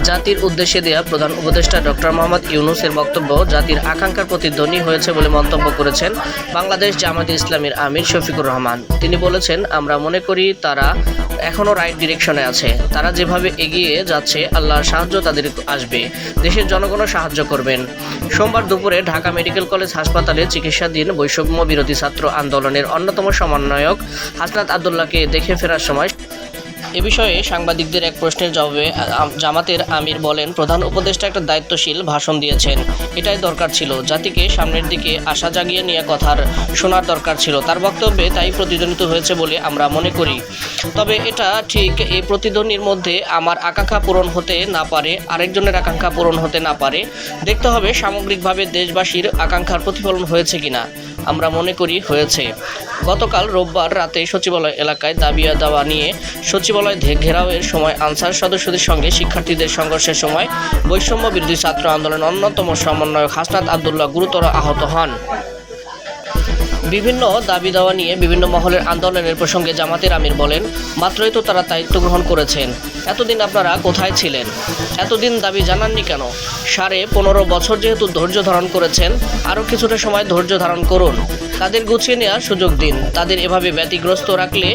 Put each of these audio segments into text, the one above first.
জাতির উদ্দেশ্যে দেয়া প্রধান উপদেষ্টা ডক্টর মোহাম্মদ ইউনূসের বক্তব্য জাতির আকাঙ্ক্ষার প্রতিধ্বনি হয়েছে বলে মন্তব্য করেছেন বাংলাদেশ জামায়াতে ইসলামীর আমির শফিকুর রহমান। তিনি বলেছেন, আমরা মনে করি তারা এখনও রাইট ডিরেকশনে আছে। তারা যেভাবে এগিয়ে যাচ্ছে আল্লাহর সাহায্য তাদের আসবে, দেশের জনগণও সাহায্য করবেন। সোমবার দুপুরে ঢাকা মেডিকেল কলেজ হাসপাতালে চিকিৎসাধীন বৈষম্য বিরোধী ছাত্র আন্দোলনের অন্যতম সমন্বয়ক হাসনাত আবদুল্লাহকে দেখে ফেরার সময় এ বিষয়ে সাংবাদিকদের এক প্রশ্নের জবাবে জামাতের আমির বলেন, প্রধান উপদেষ্টা একটা দায়িত্বশীল ভাষণ দিয়েছেন, এটাই দরকার ছিল। জাতিকে সামনের দিকে আশা জাগিয়ে নিয়ে কথার শোনার দরকার ছিল। তার বক্তব্যে তাই প্রতিধ্বনিত হয়েছে বলে আমরা মনে করি। তবে এটা ঠিক, এই প্রতিধ্বনির মধ্যে আমার আকাঙ্ক্ষা পূরণ হতে না পারে, আরেকজনের আকাঙ্ক্ষা পূরণ হতে না পারে। দেখতে হবে সামগ্রিকভাবে দেশবাসীর আকাঙ্ক্ষার প্রতিফলন হয়েছে কিনা। আমরা মনে করি হয়েছে। গতকাল রোববার রাতে সচিবালয় এলাকায় দাবি দাওয়া নিয়ে সচিবালয় ঘেরাওয়ের সময় আনসার সদস্যদের সঙ্গে শিক্ষার্থীদের সংঘর্ষের সময় বৈষম্য বিরোধী ছাত্র আন্দোলনের অন্যতম সমন্বয়ক হাসনাত আবদুল্লাহ গুরুতর আহত হন। বিভিন্ন দাবি দাওয়া নিয়ে বিভিন্ন মহলের আন্দোলনের প্রসঙ্গে জামাতের আমির বলেন, মাত্রই তো তারা দায়িত্ব গ্রহণ করেছেন। এতদিন আপনারা কোথায় ছিলেন? এতদিন দাবি জানাননি কেন? 15.5 বছর যেহেতু ধৈর্য ধারণ করেছেন, আরও কিছুটা সময় ধৈর্য ধারণ করুন। তাদের গুছিয়ে নেওয়ার সুযোগ দিন। তাদের এভাবে ব্যতিগ্রস্ত রাখলে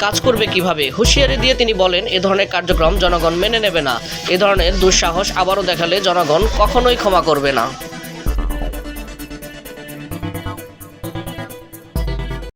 কাজ করবে কিভাবে? হুঁশিয়ারি দিয়ে তিনি বলেন, এ ধরনের কার্যক্রম জনগণ মেনে নেবে না। এ ধরনের দুঃসাহস আবারও দেখালে জনগণ কখনোই ক্ষমা করবে না।